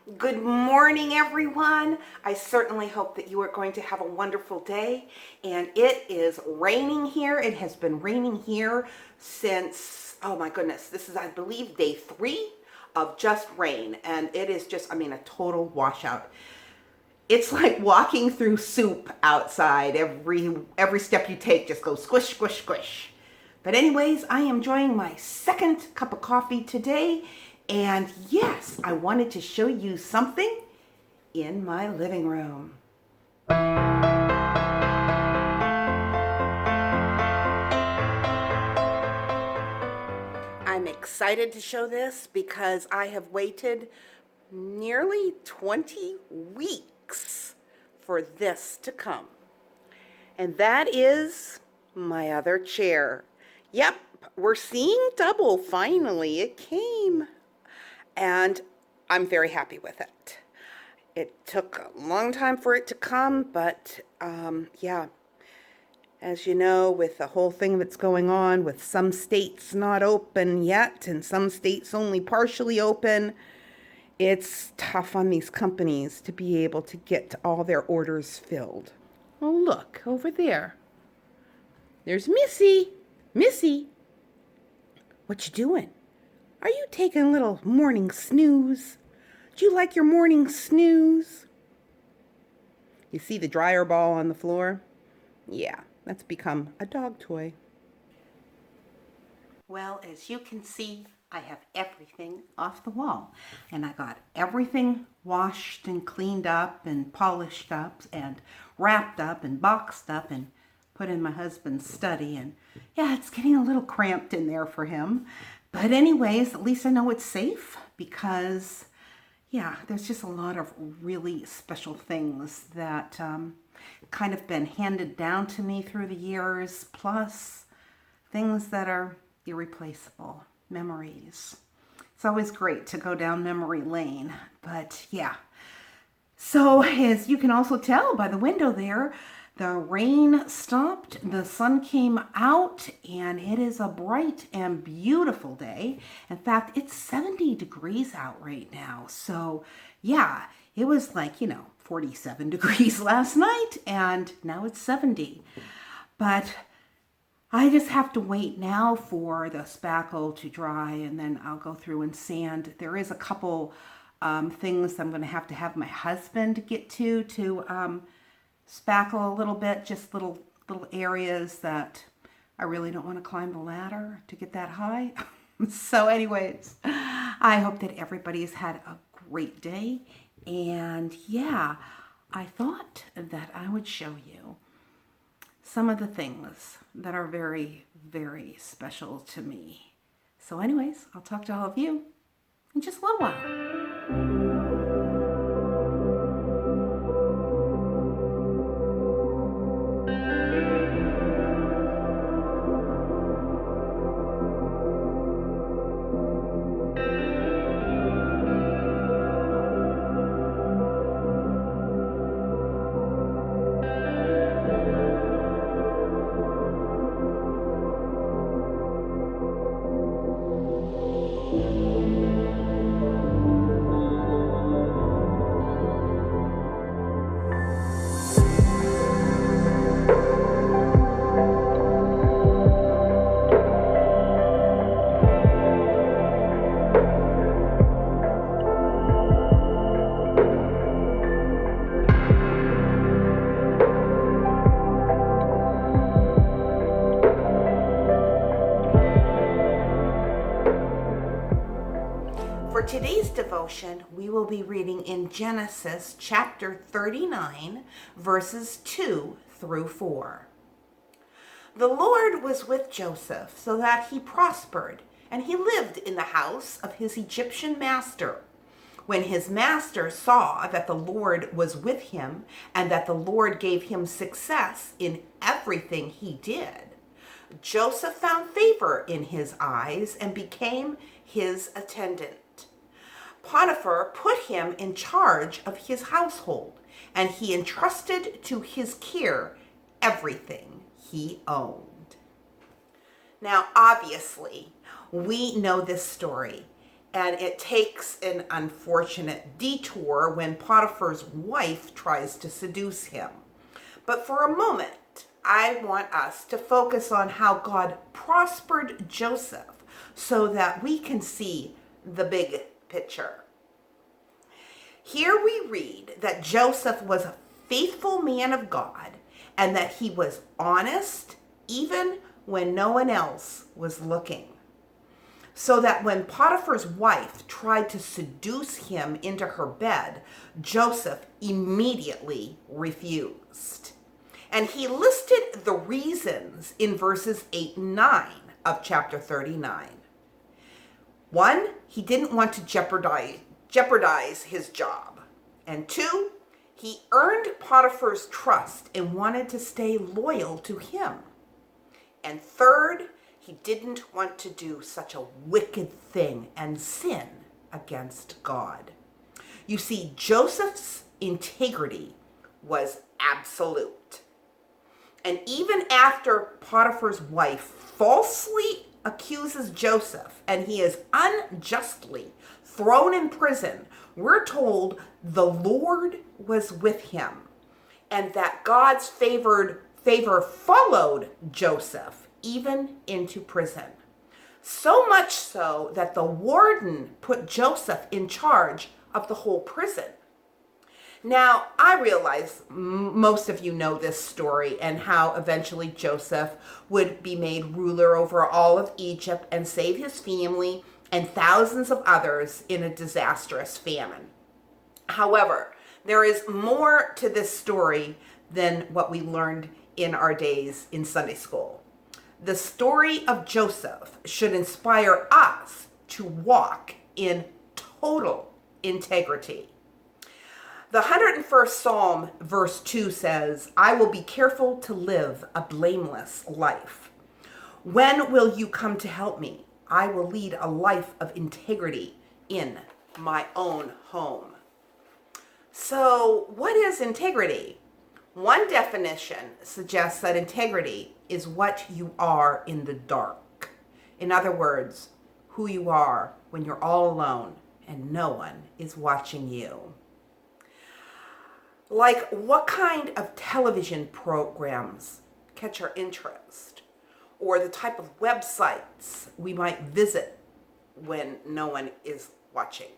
Good morning, everyone. I certainly hope that you are going to have a wonderful day. And it is raining here. It has been raining here since, oh my goodness, this is, I believe, day 3 of just rain. And it is just, a total washout. It's like walking through soup outside. Every step you take just goes squish, squish, squish. But anyways, I am enjoying my second cup of coffee today. And yes, I wanted to show you something in my living room. I'm excited to show this because I have waited nearly 20 weeks for this to come. And that is my other chair. Yep, we're seeing double finally. It came. And I'm very happy with it. It took a long time for it to come, but yeah, as you know, with the whole thing that's going on with some states not open yet and some states only partially open, it's tough on these companies to be able to get all their orders filled. Oh, look, over there. There's Missy. Missy, what you doing? Are you taking a little morning snooze? Do you like your morning snooze? You see the dryer ball on the floor? Yeah, that's become a dog toy. Well, as you can see, I have everything off the wall. And I got everything washed and cleaned up and polished up and wrapped up and boxed up and put in my husband's study. And yeah, it's getting a little cramped in there for him. But anyways, at least I know it's safe because, yeah, there's just a lot of really special things that kind of been handed down to me through the years, plus things that are irreplaceable, memories. It's always great to go down memory lane, but yeah. So as you can also tell by the window there, the rain stopped, the sun came out, and it is a bright and beautiful day. In fact, it's 70 degrees out right now. So yeah, it was like, 47 degrees last night, and now it's 70. But I just have to wait now for the spackle to dry, and then I'll go through and sand. There is a couple things I'm going to have my husband get to spackle a little bit, just little areas that I really don't want to climb the ladder to get that high. So anyways, I hope that everybody's had a great day. And yeah, I thought that I would show you some of the things that are very, very special to me. So anyways, I'll talk to all of you in just a little while. For today's devotion, we will be reading in Genesis chapter 39, verses 2 through 4. The Lord was with Joseph so that he prospered, and he lived in the house of his Egyptian master. When his master saw that the Lord was with him and that the Lord gave him success in everything he did, Joseph found favor in his eyes and became his attendant. Potiphar put him in charge of his household, and he entrusted to his care everything he owned. Now, obviously, we know this story, And it takes an unfortunate detour when Potiphar's wife tries to seduce him. But for a moment, I want us to focus on how God prospered Joseph so that we can see the big picture. Here we read that Joseph was a faithful man of God and that he was honest even when no one else was looking. So that when Potiphar's wife tried to seduce him into her bed, Joseph immediately refused. And he listed the reasons in verses 8 and 9 of chapter 39. 1, he didn't want to jeopardize his job. And 2, he earned Potiphar's trust and wanted to stay loyal to him. And 3rd, he didn't want to do such a wicked thing and sin against God. You see, Joseph's integrity was absolute. And even after Potiphar's wife falsely accuses Joseph and he is unjustly thrown in prison, we're told the Lord was with him and that God's favor followed Joseph even into prison. So much so that the warden put Joseph in charge of the whole prison. Now, I realize most of you know this story and how eventually Joseph would be made ruler over all of Egypt and save his family and thousands of others in a disastrous famine. However, there is more to this story than what we learned in our days in Sunday school. The story of Joseph should inspire us to walk in total integrity. The 101st Psalm, verse 2 says, "I will be careful to live a blameless life. When will you come to help me? I will lead a life of integrity in my own home." So, what is integrity? One definition suggests that integrity is what you are in the dark. In other words, who you are when you're all alone and no one is watching you. Like, what kind of television programs catch our interest? Or the type of websites we might visit when no one is watching?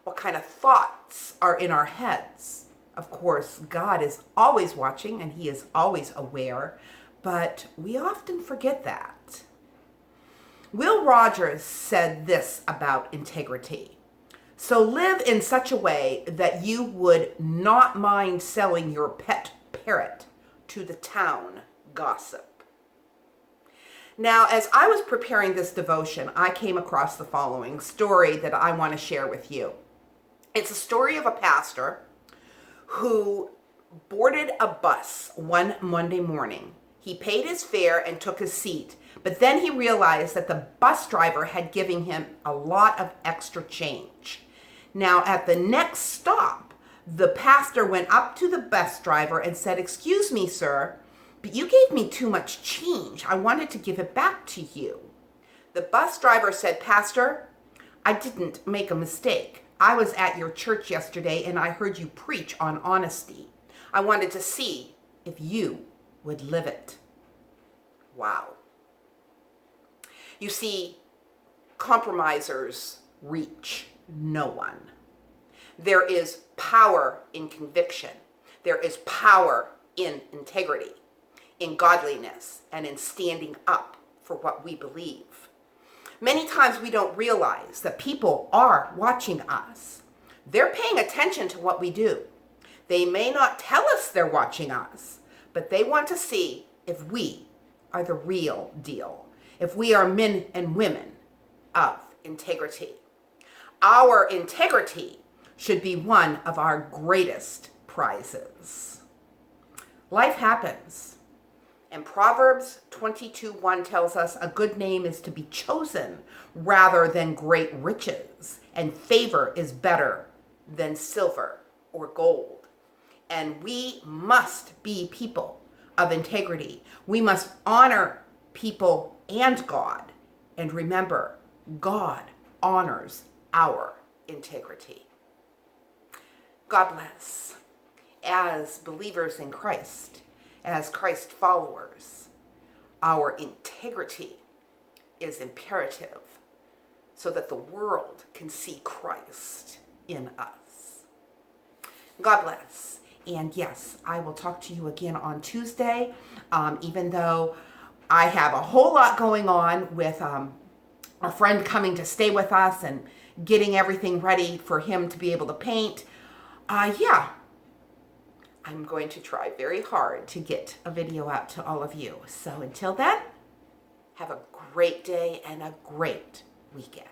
What kind of thoughts are in our heads? Of course, God is always watching and he is always aware, but we often forget that. Will Rogers said this about integrity: "So live in such a way that you would not mind selling your pet parrot to the town gossip." Now, as I was preparing this devotion, I came across the following story that I want to share with you. It's a story of a pastor who boarded a bus one Monday morning. He paid his fare and took his seat, but then he realized that the bus driver had given him a lot of extra change. Now, at the next stop, the pastor went up to the bus driver and said, "Excuse me, sir, but you gave me too much change. I wanted to give it back to you." The bus driver said, "Pastor, I didn't make a mistake. I was at your church yesterday and I heard you preach on honesty. I wanted to see if you would live it." Wow. You see, compromisers reach no one. There is power in conviction. There is power in integrity, in godliness, and in standing up for what we believe. Many times we don't realize that people are watching us. They're paying attention to what we do. They may not tell us they're watching us, but they want to see if we are the real deal, if we are men and women of integrity. Our integrity should be one of our greatest prizes. Life happens. And Proverbs 22:1 tells us a good name is to be chosen rather than great riches, and favor is better than silver or gold. And we must be people of integrity. We must honor people and God. And remember, God honors our integrity. God bless. As believers in Christ, as Christ followers, our integrity is imperative so that the world can see Christ in us. God bless. And yes, I will talk to you again on Tuesday, even though I have a whole lot going on with a friend coming to stay with us and getting everything ready for him to be able to paint. Yeah, I'm going to try very hard to get a video out to all of you. So until then, have a great day and a great weekend.